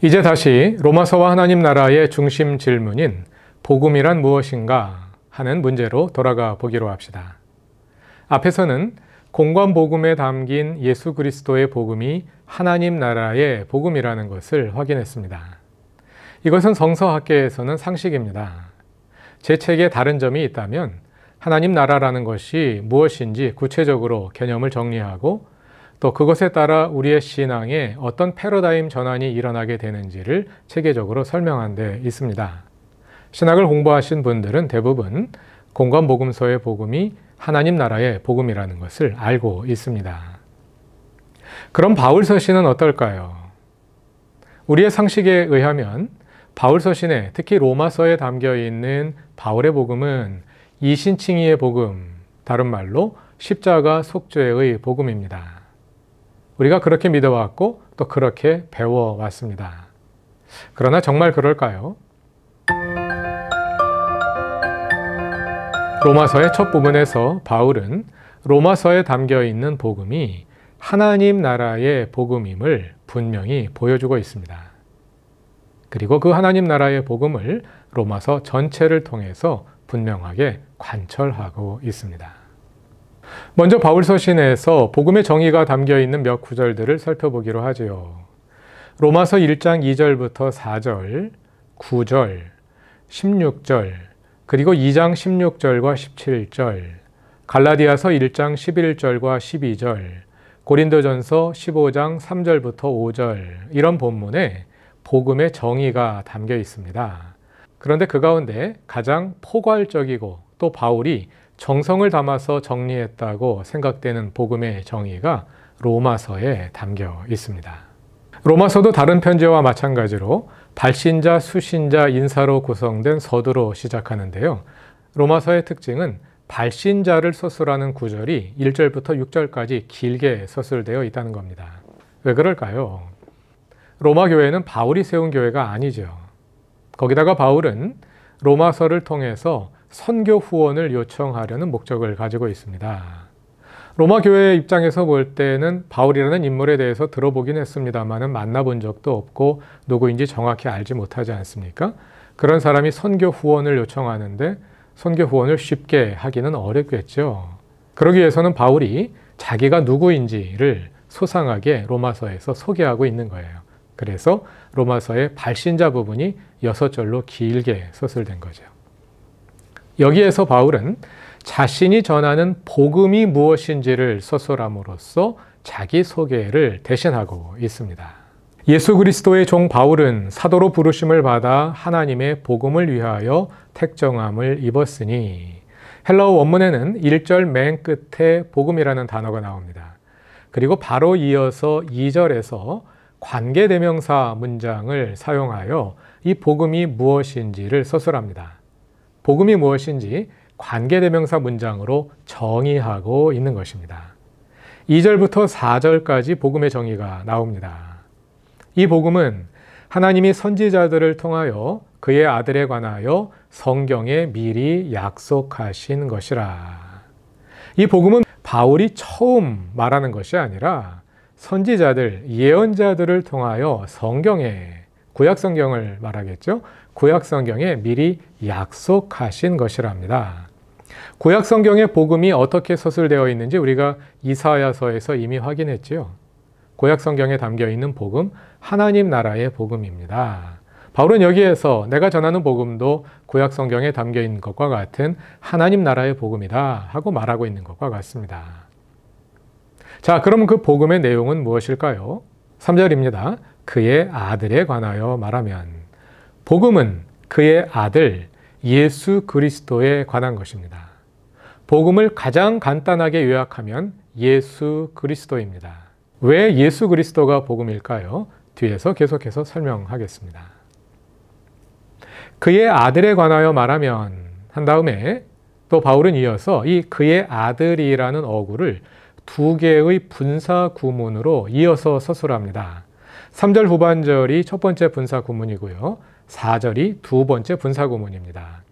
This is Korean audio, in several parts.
이제 다시 로마서와 하나님 나라의 중심 질문인 복음이란 무엇인가 하는 문제로 돌아가 보기로 합시다. 앞에서는 공관복음에 담긴 예수 그리스도의 복음이 하나님 나라의 복음이라는 것을 확인했습니다. 이것은 성서학계에서는 상식입니다. 제 책에 다른 점이 있다면 하나님 나라라는 것이 무엇인지 구체적으로 개념을 정리하고 또 그것에 따라 우리의 신앙에 어떤 패러다임 전환이 일어나게 되는지를 체계적으로 설명한 데 있습니다. 신학을 공부하신 분들은 대부분 공관복음서의 복음이 하나님 나라의 복음이라는 것을 알고 있습니다. 그럼 바울 서신은 어떨까요? 우리의 상식에 의하면 바울 서신에 특히 로마서에 담겨 있는 바울의 복음은 이신칭의의 복음, 다른 말로 십자가 속죄의 복음입니다. 우리가 그렇게 믿어왔고 또 그렇게 배워왔습니다. 그러나 정말 그럴까요? 로마서의 첫 부분에서 바울은 로마서에 담겨 있는 복음이 하나님 나라의 복음임을 분명히 보여주고 있습니다. 그리고 그 하나님 나라의 복음을 로마서 전체를 통해서 분명하게 관철하고 있습니다. 먼저 바울 서신에서 복음의 정의가 담겨 있는 몇 구절들을 살펴보기로 하지요. 로마서 1장 2절부터 4절, 9절, 16절, 그리고 2장 16절과 17절, 갈라디아서 1장 11절과 12절, 고린도전서 15장 3절부터 5절 이런 본문에 복음의 정의가 담겨 있습니다. 그런데 그 가운데 가장 포괄적이고 또 바울이 정성을 담아서 정리했다고 생각되는 복음의 정의가 로마서에 담겨 있습니다. 로마서도 다른 편지와 마찬가지로 발신자, 수신자, 인사로 구성된 서두로 시작하는데요. 로마서의 특징은 발신자를 서술하는 구절이 1절부터 6절까지 길게 서술되어 있다는 겁니다. 왜 그럴까요? 로마 교회는 바울이 세운 교회가 아니죠. 거기다가 바울은 로마서를 통해서 선교 후원을 요청하려는 목적을 가지고 있습니다. 로마 교회의 입장에서 볼 때는 바울이라는 인물에 대해서 들어보긴 했습니다만 만나본 적도 없고 누구인지 정확히 알지 못하지 않습니까? 그런 사람이 선교 후원을 요청하는데 선교 후원을 쉽게 하기는 어렵겠죠. 그러기 위해서는 바울이 자기가 누구인지를 소상하게 로마서에서 소개하고 있는 거예요. 그래서 로마서의 발신자 부분이 6절로 길게 서술된 거죠. 여기에서 바울은 자신이 전하는 복음이 무엇인지를 서술함으로써 자기 소개를 대신하고 있습니다. 예수 그리스도의 종 바울은 사도로 부르심을 받아 하나님의 복음을 위하여 택정함을 입었으니, 헬라어 원문에는 1절 맨 끝에 복음이라는 단어가 나옵니다. 그리고 바로 이어서 2절에서 관계대명사 문장을 사용하여 이 복음이 무엇인지를 서술합니다. 복음이 무엇인지 관계대명사 문장으로 정의하고 있는 것입니다. 2절부터 4절까지 복음의 정의가 나옵니다. 이 복음은 하나님이 선지자들을 통하여 그의 아들에 관하여 성경에 미리 약속하신 것이라. 이 복음은 바울이 처음 말하는 것이 아니라 선지자들, 예언자들을 통하여 성경에, 구약 성경을 말하겠죠. 구약 성경에 미리 약속하신 것이랍니다. 구약 성경의 복음이 어떻게 서술되어 있는지 우리가 이사야서에서 이미 확인했지요. 구약 성경에 담겨 있는 복음, 하나님 나라의 복음입니다. 바울은 여기에서 내가 전하는 복음도 구약 성경에 담겨 있는 것과 같은 하나님 나라의 복음이다 하고 말하고 있는 것과 같습니다. 자, 그럼 그 복음의 내용은 무엇일까요? 3절입니다. 그의 아들에 관하여 말하면, 복음은 그의 아들 예수 그리스도에 관한 것입니다. 복음을 가장 간단하게 요약하면 예수 그리스도입니다. 왜 예수 그리스도가 복음일까요? 뒤에서 계속해서 설명하겠습니다. 그의 아들에 관하여 말하면 한 다음에 또 바울은 이어서 이 그의 아들이라는 어구를 두 개의 분사 구문으로 이어서 서술합니다. 3절 후반절이 첫 번째 분사 구문이고요. 4절이 두 번째 분사 구문입니다.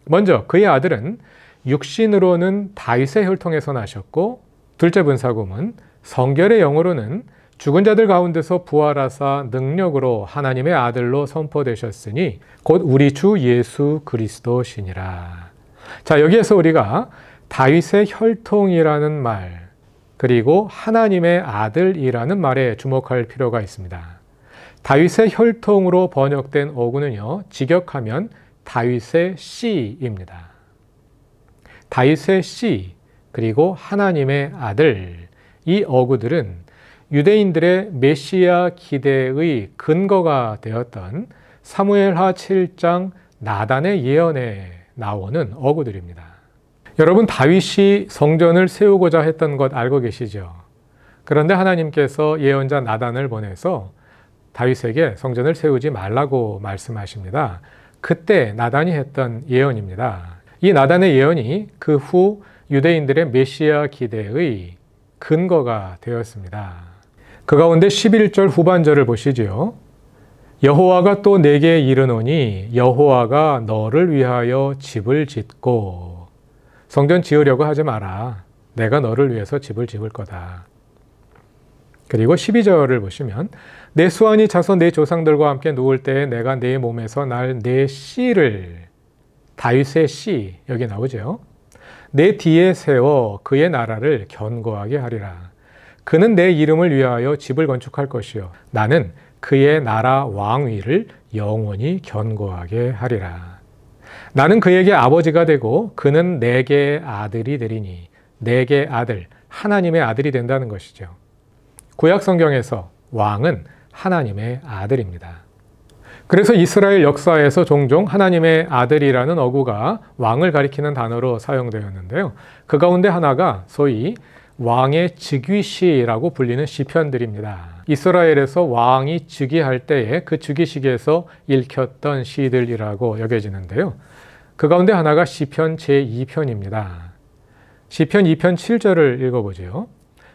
먼저 그의 아들은 육신으로는 다윗의 혈통에서 나셨고, 둘째 분사 구문 성결의 영으로는 죽은 자들 가운데서 부활하사 능력으로 하나님의 아들로 선포되셨으니 곧 우리 주 예수 그리스도시니라. 자, 여기에서 우리가 다윗의 혈통이라는 말, 그리고 하나님의 아들이라는 말에 주목할 필요가 있습니다. 다윗의 혈통으로 번역된 어구는요, 직역하면 다윗의 씨입니다. 다윗의 씨, 그리고 하나님의 아들, 이 어구들은 유대인들의 메시아 기대의 근거가 되었던 사무엘하 7장 나단의 예언에 나오는 어구들입니다. 여러분, 다윗이 성전을 세우고자 했던 것 알고 계시죠? 그런데 하나님께서 예언자 나단을 보내서 다윗에게 성전을 세우지 말라고 말씀하십니다. 그때 나단이 했던 예언입니다. 이 나단의 예언이 그 후 유대인들의 메시아 기대의 근거가 되었습니다. 그 가운데 11절 후반절을 보시죠. 여호와가 또 내게 이르노니 여호와가 너를 위하여 집을 짓고, 성전 지으려고 하지 마라. 내가 너를 위해서 집을 지을 거다. 그리고 12절을 보시면 내 수완이 차서 내 조상들과 함께 누울 때에 내가 내 몸에서 날 내 씨를, 다윗의 씨 여기 나오죠. 내 뒤에 세워 그의 나라를 견고하게 하리라. 그는 내 이름을 위하여 집을 건축할 것이요 나는 그의 나라 왕위를 영원히 견고하게 하리라. 나는 그에게 아버지가 되고 그는 내게 아들이 되리니, 내게 아들, 하나님의 아들이 된다는 것이죠. 구약 성경에서 왕은 하나님의 아들입니다. 그래서 이스라엘 역사에서 종종 하나님의 아들이라는 어구가 왕을 가리키는 단어로 사용되었는데요. 그 가운데 하나가 소위 왕의 즉위시라고 불리는 시편들입니다. 이스라엘에서 왕이 즉위할 때에 그 즉위식에서 읽혔던 시들이라고 여겨지는데요. 그 가운데 하나가 시편 제2편입니다. 시편 2편 7절을 읽어보지요.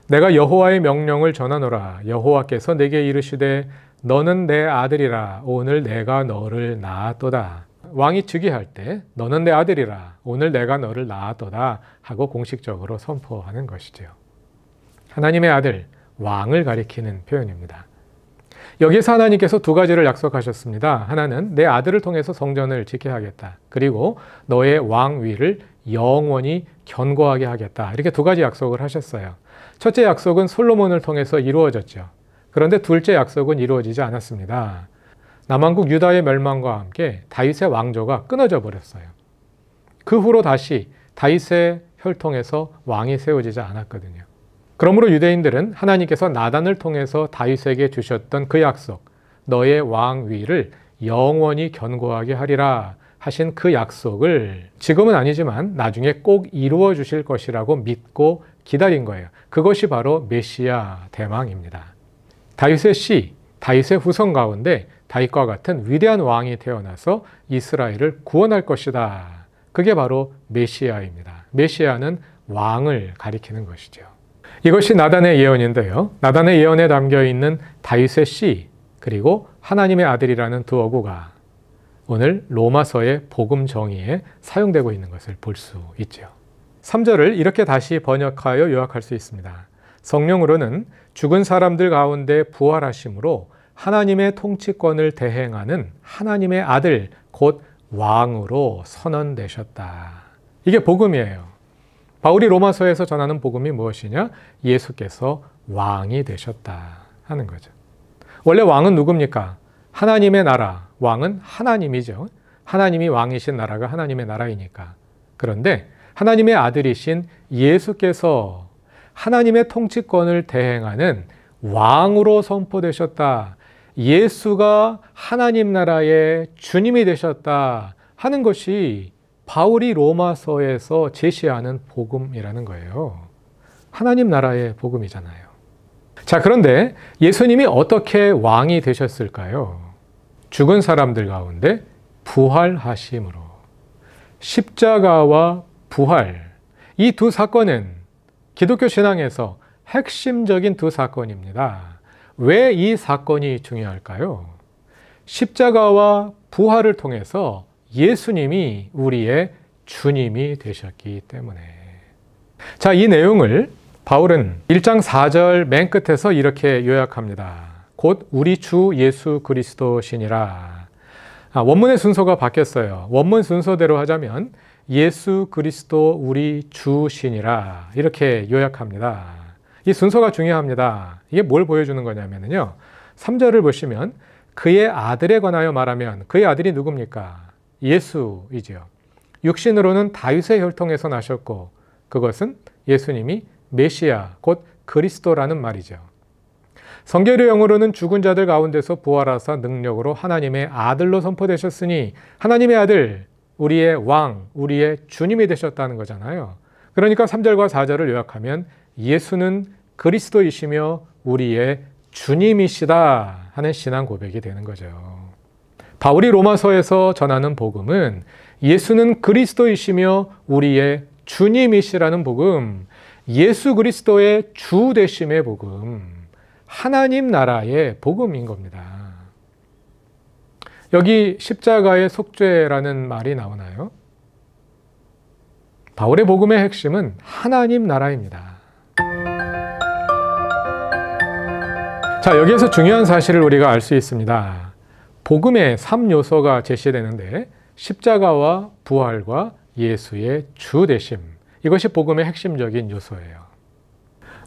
내가 여호와의 명령을 전하노라. 여호와께서 내게 이르시되 너는 내 아들이라. 오늘 내가 너를 낳았도다. 왕이 즉위할 때 너는 내 아들이라. 오늘 내가 너를 낳았도다 하고 공식적으로 선포하는 것이죠. 하나님의 아들, 왕을 가리키는 표현입니다. 여기서 하나님께서 두 가지를 약속하셨습니다. 하나는 내 아들을 통해서 성전을 짓게 하겠다. 그리고 너의 왕위를 영원히 견고하게 하겠다. 이렇게 두 가지 약속을 하셨어요. 첫째 약속은 솔로몬을 통해서 이루어졌죠. 그런데 둘째 약속은 이루어지지 않았습니다. 남왕국 유다의 멸망과 함께 다윗의 왕조가 끊어져 버렸어요. 그 후로 다시 다윗의 혈통에서 왕이 세워지지 않았거든요. 그러므로 유대인들은 하나님께서 나단을 통해서 다윗에게 주셨던 그 약속, 너의 왕위를 영원히 견고하게 하리라 하신 그 약속을 지금은 아니지만 나중에 꼭 이루어 주실 것이라고 믿고 기다린 거예요. 그것이 바로 메시아 대망입니다. 다윗의 씨, 다윗의 후손 가운데 다윗과 같은 위대한 왕이 태어나서 이스라엘을 구원할 것이다. 그게 바로 메시아입니다. 메시아는 왕을 가리키는 것이죠. 이것이 나단의 예언인데요. 나단의 예언에 담겨 있는 다윗의 씨, 그리고 하나님의 아들이라는 두 어구가 오늘 로마서의 복음 정의에 사용되고 있는 것을 볼 수 있죠. 3절을 이렇게 다시 번역하여 요약할 수 있습니다. 성령으로는 죽은 사람들 가운데 부활하심으로 하나님의 통치권을 대행하는 하나님의 아들, 곧 왕으로 선언되셨다. 이게 복음이에요. 바울이 로마서에서 전하는 복음이 무엇이냐? 예수께서 왕이 되셨다 하는 거죠. 원래 왕은 누굽니까? 하나님의 나라, 왕은 하나님이죠. 하나님이 왕이신 나라가 하나님의 나라이니까. 그런데 하나님의 아들이신 예수께서 하나님의 통치권을 대행하는 왕으로 선포되셨다. 예수가 하나님 나라의 주님이 되셨다 하는 것이 바울이 로마서에서 제시하는 복음이라는 거예요. 하나님 나라의 복음이잖아요. 자, 그런데 예수님이 어떻게 왕이 되셨을까요? 죽은 사람들 가운데 부활하심으로. 십자가와 부활, 이 두 사건은 기독교 신앙에서 핵심적인 두 사건입니다. 왜 이 사건이 중요할까요? 십자가와 부활을 통해서 예수님이 우리의 주님이 되셨기 때문에. 자, 이 내용을 바울은 1장 4절 맨 끝에서 이렇게 요약합니다. 곧 우리 주 예수 그리스도시니라. 원문의 순서가 바뀌었어요. 원문 순서대로 하자면 예수 그리스도 우리 주시니라 이렇게 요약합니다. 이 순서가 중요합니다. 이게 뭘 보여주는 거냐면요. 3절을 보시면 그의 아들에 관하여 말하면 그의 아들이 누굽니까? 예수이지요. 육신으로는 다윗의 혈통에서 나셨고 그것은 예수님이 메시아 곧 그리스도라는 말이죠. 성결의 영으로는 죽은 자들 가운데서 부활하사 능력으로 하나님의 아들로 선포되셨으니 하나님의 아들, 우리의 왕, 우리의 주님이 되셨다는 거잖아요. 그러니까 3절과 4절을 요약하면 예수는 그리스도이시며 우리의 주님이시다 하는 신앙 고백이 되는 거죠. 바울이 로마서에서 전하는 복음은 예수는 그리스도이시며 우리의 주님이시라는 복음, 예수 그리스도의 주 되심의 복음, 하나님 나라의 복음인 겁니다. 여기 십자가의 속죄라는 말이 나오나요? 바울의 복음의 핵심은 하나님 나라입니다. 자, 여기에서 중요한 사실을 우리가 알 수 있습니다. 복음의 3요소가 제시되는데 십자가와 부활과 예수의 주 되심, 이것이 복음의 핵심적인 요소예요.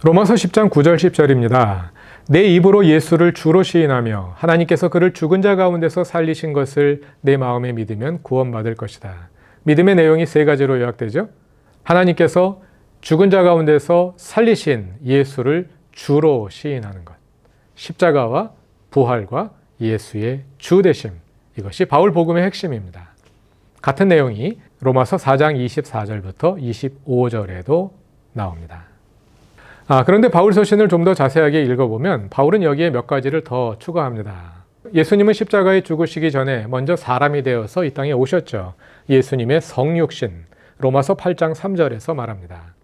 로마서 10장 9절 10절입니다. 내 입으로 예수를 주로 시인하며 하나님께서 그를 죽은 자 가운데서 살리신 것을 내 마음에 믿으면 구원받을 것이다. 믿음의 내용이 세 가지로 요약되죠. 하나님께서 죽은 자 가운데서 살리신 예수를 주로 시인하는 것, 십자가와 부활과 예수의 주 되심, 이것이 바울 복음의 핵심입니다. 같은 내용이 로마서 4장 24절부터 25절에도 나옵니다. 그런데 바울 서신을 좀 더 자세하게 읽어보면 바울은 여기에 몇 가지를 더 추가합니다. 예수님은 십자가에 죽으시기 전에 먼저 사람이 되어서 이 땅에 오셨죠. 예수님의 성육신, 로마서 8장 3절에서 말합니다.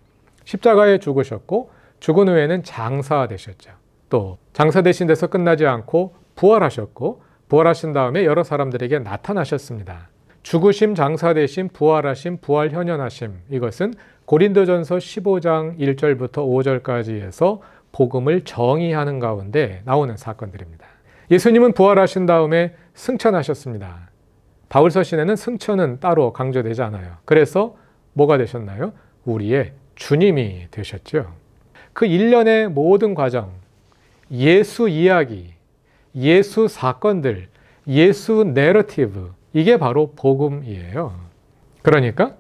십자가에 죽으셨고 죽은 후에는 장사되셨죠. 또 장사되신 데서 끝나지 않고 부활하셨고 부활하신 다음에 여러 사람들에게 나타나셨습니다. 죽으심, 장사되심, 부활하심, 부활현현하심, 이것은 고린도전서 15장 1절부터 5절까지 해서 복음을 정의하는 가운데 나오는 사건들입니다. 예수님은 부활하신 다음에 승천하셨습니다. 바울 서신에는 승천은 따로 강조되지 않아요. 그래서 뭐가 되셨나요? 우리의 주님이 되셨죠. 그 일련의 모든 과정, 예수 이야기, 예수 사건들, 예수 내러티브, 이게 바로 복음이에요. 그러니까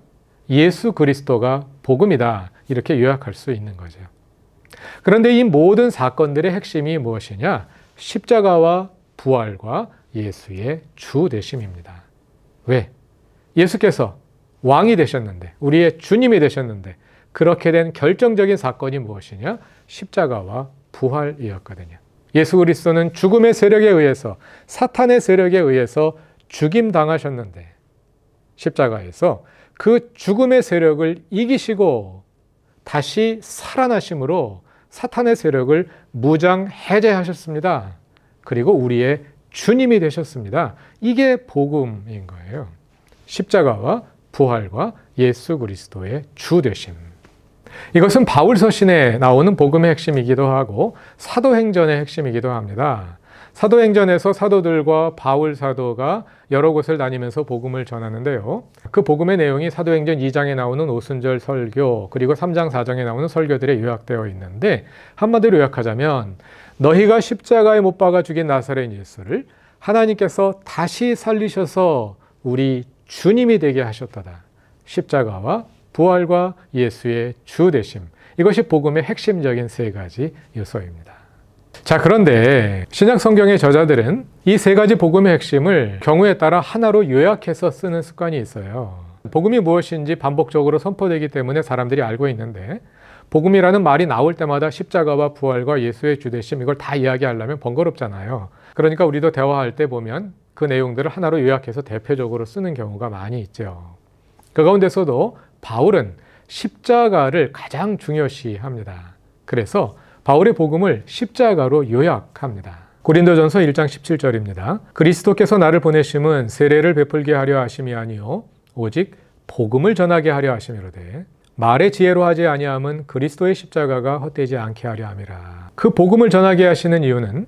예수 그리스도가 복음이다, 이렇게 요약할 수 있는 거죠. 그런데 이 모든 사건들의 핵심이 무엇이냐? 십자가와 부활과 예수의 주 되심입니다. 왜? 예수께서 왕이 되셨는데, 우리의 주님이 되셨는데, 그렇게 된 결정적인 사건이 무엇이냐? 십자가와 부활이었거든요. 예수 그리스도는 죽음의 세력에 의해서, 사탄의 세력에 의해서 죽임당하셨는데 십자가에서 그 죽음의 세력을 이기시고 다시 살아나심으로 사탄의 세력을 무장 해제하셨습니다. 그리고 우리의 주님이 되셨습니다. 이게 복음인 거예요. 십자가와 부활과 예수 그리스도의 주 되심. 이것은 바울 서신에 나오는 복음의 핵심이기도 하고 사도행전의 핵심이기도 합니다. 사도행전에서 사도들과 바울 사도가 여러 곳을 다니면서 복음을 전하는데요. 그 복음의 내용이 사도행전 2장에 나오는 오순절 설교, 그리고 3장 4장에 나오는 설교들에 요약되어 있는데, 한마디로 요약하자면 너희가 십자가에 못 박아 죽인 나사렛 예수를 하나님께서 다시 살리셔서 우리 주님이 되게 하셨다다. 십자가와 부활과 예수의 주 되심, 이것이 복음의 핵심적인 세 가지 요소입니다. 자, 그런데 신약 성경의 저자들은 이 세 가지 복음의 핵심을 경우에 따라 하나로 요약해서 쓰는 습관이 있어요. 복음이 무엇인지 반복적으로 선포되기 때문에 사람들이 알고 있는데, 복음이라는 말이 나올 때마다 십자가와 부활과 예수의 주 되심, 이걸 다 이야기하려면 번거롭잖아요. 그러니까 우리도 대화할 때 보면 그 내용들을 하나로 요약해서 대표적으로 쓰는 경우가 많이 있죠. 그 가운데서도 바울은 십자가를 가장 중요시합니다. 그래서 바울의 복음을 십자가로 요약합니다. 고린도전서 1장 17절입니다. 그리스도께서 나를 보내심은 세례를 베풀게 하려 하심이 아니요 오직 복음을 전하게 하려 하심이로되 말의 지혜로 하지 아니함은 그리스도의 십자가가 헛되지 않게 하려 함이라. 그 복음을 전하게 하시는 이유는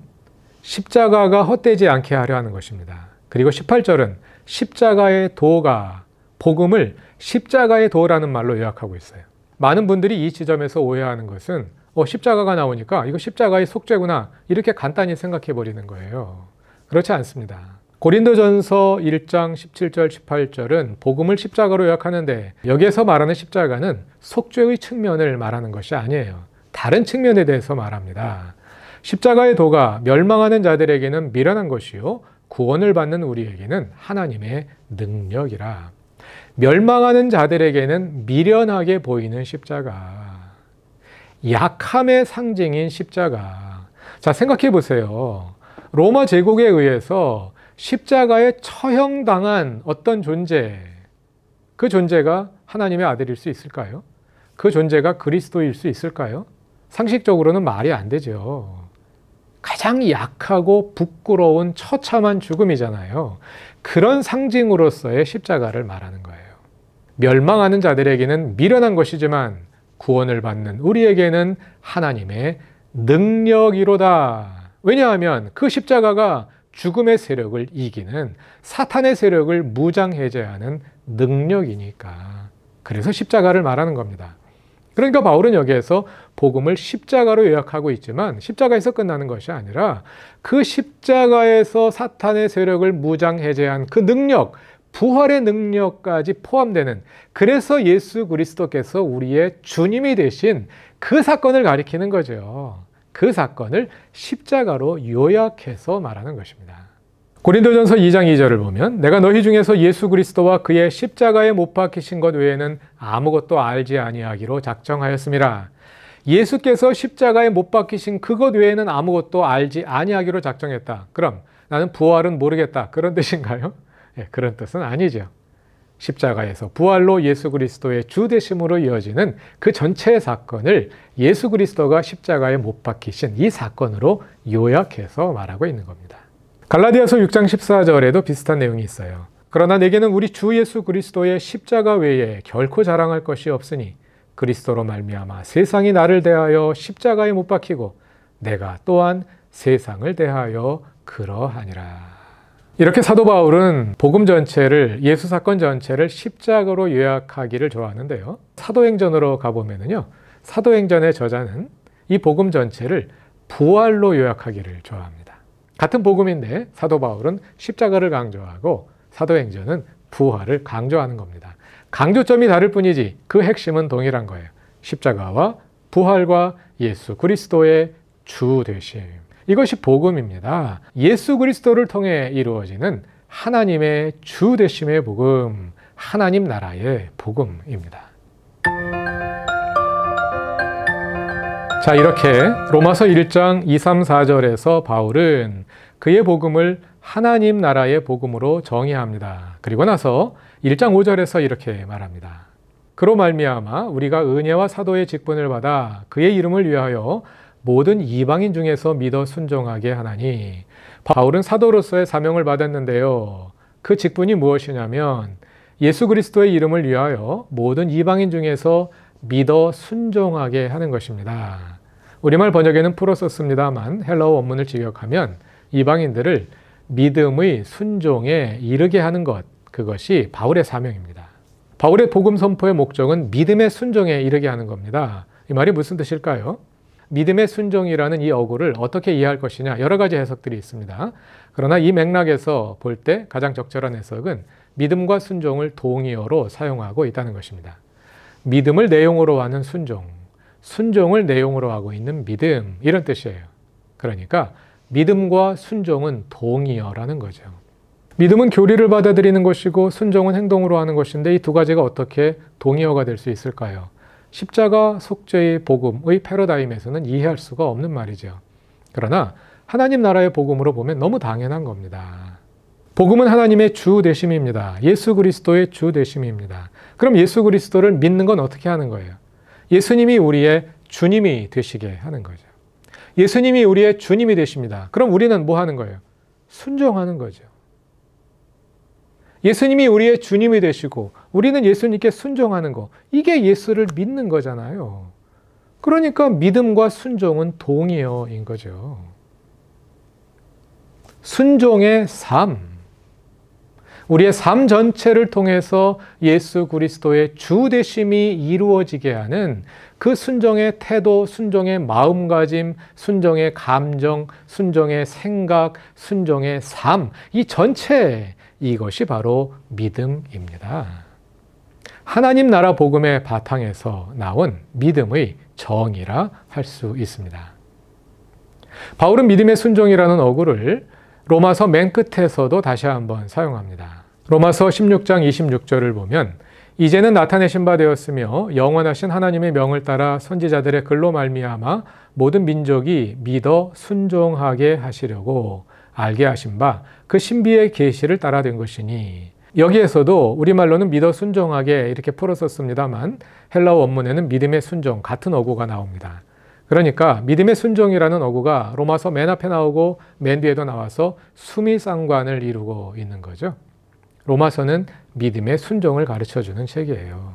십자가가 헛되지 않게 하려 하는 것입니다. 그리고 18절은 십자가의 도가, 복음을 십자가의 도라는 말로 요약하고 있어요. 많은 분들이 이 지점에서 오해하는 것은 십자가가 나오니까 이거 십자가의 속죄구나 이렇게 간단히 생각해 버리는 거예요. 그렇지 않습니다. 고린도전서 1장 17절 18절은 복음을 십자가로 요약하는데 여기에서 말하는 십자가는 속죄의 측면을 말하는 것이 아니에요. 다른 측면에 대해서 말합니다. 십자가의 도가 멸망하는 자들에게는 미련한 것이요 구원을 받는 우리에게는 하나님의 능력이라. 멸망하는 자들에게는 미련하게 보이는 십자가, 약함의 상징인 십자가. 자, 생각해 보세요. 로마 제국에 의해서 십자가에 처형당한 어떤 존재, 그 존재가 하나님의 아들일 수 있을까요? 그 존재가 그리스도일 수 있을까요? 상식적으로는 말이 안 되죠. 가장 약하고 부끄러운 처참한 죽음이잖아요. 그런 상징으로서의 십자가를 말하는 거예요. 멸망하는 자들에게는 미련한 것이지만 구원을 받는 우리에게는 하나님의 능력이로다. 왜냐하면 그 십자가가 죽음의 세력을 이기는 사탄의 세력을 무장해제하는 능력이니까. 그래서 십자가를 말하는 겁니다. 그러니까 바울은 여기에서 복음을 십자가로 요약하고 있지만 십자가에서 끝나는 것이 아니라 그 십자가에서 사탄의 세력을 무장해제한 그 능력, 부활의 능력까지 포함되는, 그래서 예수 그리스도께서 우리의 주님이 되신 그 사건을 가리키는 거죠. 그 사건을 십자가로 요약해서 말하는 것입니다. 고린도전서 2장 2절을 보면 내가 너희 중에서 예수 그리스도와 그의 십자가에 못 박히신 것 외에는 아무것도 알지 아니하기로 작정하였음이라. 예수께서 십자가에 못 박히신 그것 외에는 아무것도 알지 아니하기로 작정했다. 그럼 나는 부활은 모르겠다. 그런 뜻인가요? 그런 뜻은 아니죠. 십자가에서 부활로 예수 그리스도의 주 되심으로 이어지는 그 전체 사건을 예수 그리스도가 십자가에 못 박히신 이 사건으로 요약해서 말하고 있는 겁니다. 갈라디아서 6장 14절에도 비슷한 내용이 있어요. 그러나 내게는 우리 주 예수 그리스도의 십자가 외에 결코 자랑할 것이 없으니 그리스도로 말미암아 세상이 나를 대하여 십자가에 못 박히고 내가 또한 세상을 대하여 그러하니라. 이렇게 사도 바울은 복음 전체를, 예수 사건 전체를 십자가로 요약하기를 좋아하는데요. 사도행전으로 가보면요, 사도행전의 저자는 이 복음 전체를 부활로 요약하기를 좋아합니다. 같은 복음인데 사도 바울은 십자가를 강조하고 사도행전은 부활을 강조하는 겁니다. 강조점이 다를 뿐이지 그 핵심은 동일한 거예요. 십자가와 부활과 예수 그리스도의 주 되심. 이것이 복음입니다. 예수 그리스도를 통해 이루어지는 하나님의 주 되심의 복음, 하나님 나라의 복음입니다. 자, 이렇게 로마서 1장 2, 3, 4절에서 바울은 그의 복음을 하나님 나라의 복음으로 정의합니다. 그리고 나서 1장 5절에서 이렇게 말합니다. 그로 말미암아 우리가 은혜와 사도의 직분을 받아 그의 이름을 위하여 모든 이방인 중에서 믿어 순종하게 하나니. 바울은 사도로서의 사명을 받았는데요. 그 직분이 무엇이냐면 예수 그리스도의 이름을 위하여 모든 이방인 중에서 믿어 순종하게 하는 것입니다. 우리말 번역에는 풀어 썼습니다만 헬라어 원문을 직역하면 이방인들을 믿음의 순종에 이르게 하는 것, 그것이 바울의 사명입니다. 바울의 복음 선포의 목적은 믿음의 순종에 이르게 하는 겁니다. 이 말이 무슨 뜻일까요? 믿음의 순종이라는 이 어구를 어떻게 이해할 것이냐, 여러 가지 해석들이 있습니다. 그러나 이 맥락에서 볼 때 가장 적절한 해석은 믿음과 순종을 동의어로 사용하고 있다는 것입니다. 믿음을 내용으로 하는 순종, 순종을 내용으로 하고 있는 믿음, 이런 뜻이에요. 그러니까 믿음과 순종은 동의어라는 거죠. 믿음은 교리를 받아들이는 것이고 순종은 행동으로 하는 것인데 이 두 가지가 어떻게 동의어가 될 수 있을까요? 십자가 속죄의 복음의 패러다임에서는 이해할 수가 없는 말이죠. 그러나 하나님 나라의 복음으로 보면 너무 당연한 겁니다. 복음은 하나님의 주 되심입니다. 예수 그리스도의 주 되심입니다. 그럼 예수 그리스도를 믿는 건 어떻게 하는 거예요? 예수님이 우리의 주님이 되시게 하는 거죠. 예수님이 우리의 주님이 되십니다. 그럼 우리는 뭐 하는 거예요? 순종하는 거죠. 예수님이 우리의 주님이 되시고 우리는 예수님께 순종하는 거, 이게 예수를 믿는 거잖아요. 그러니까 믿음과 순종은 동의어인 거죠. 순종의 삶. 우리의 삶 전체를 통해서 예수 그리스도의 주 되심이 이루어지게 하는 그 순종의 태도, 순종의 마음가짐, 순종의 감정, 순종의 생각, 순종의 삶, 이 전체, 이것이 바로 믿음입니다. 하나님 나라 복음의 바탕에서 나온 믿음의 정의라 할 수 있습니다. 바울은 믿음의 순종이라는 어구를 로마서 맨 끝에서도 다시 한번 사용합니다. 로마서 16장 26절을 보면 이제는 나타내신 바 되었으며 영원하신 하나님의 명을 따라 선지자들의 글로 말미암아 모든 민족이 믿어 순종하게 하시려고 알게 하신 바 그 신비의 계시를 따라 된 것이니, 여기에서도 우리말로는 믿어 순종하게 이렇게 풀어서 씁니다만 헬라어 원문에는 믿음의 순종 같은 어구가 나옵니다. 그러니까 믿음의 순종이라는 어구가 로마서 맨 앞에 나오고 맨 뒤에도 나와서 수미상관을 이루고 있는 거죠. 로마서는 믿음의 순종을 가르쳐주는 책이에요.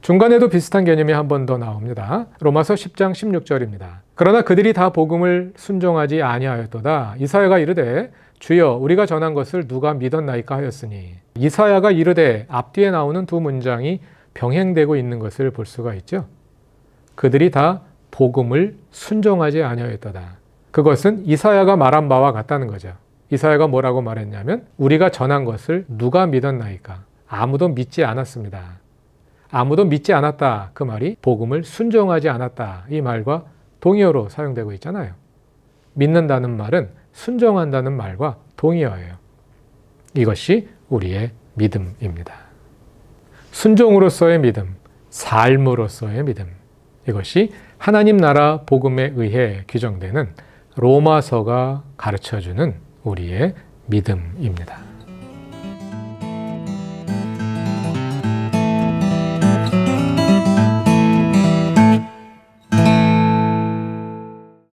중간에도 비슷한 개념이 한 번 더 나옵니다. 로마서 10장 16절입니다. 그러나 그들이 다 복음을 순종하지 아니하였도다. 이사야가 이르되 주여 우리가 전한 것을 누가 믿었나이까 하였으니, 이사야가 이르되 앞뒤에 나오는 두 문장이 병행되고 있는 것을 볼 수가 있죠. 그들이 다 복음을 순종하지 아니하였도다. 그것은 이사야가 말한 바와 같다는 거죠. 이사야가 뭐라고 말했냐면 우리가 전한 것을 누가 믿었나이까? 아무도 믿지 않았습니다. 아무도 믿지 않았다. 그 말이 복음을 순종하지 않았다. 이 말과 동의어로 사용되고 있잖아요. 믿는다는 말은 순종한다는 말과 동의어예요. 이것이 우리의 믿음입니다. 순종으로서의 믿음, 삶으로서의 믿음. 이것이 하나님 나라 복음에 의해 규정되는 로마서가 가르쳐주는 우리의 믿음입니다.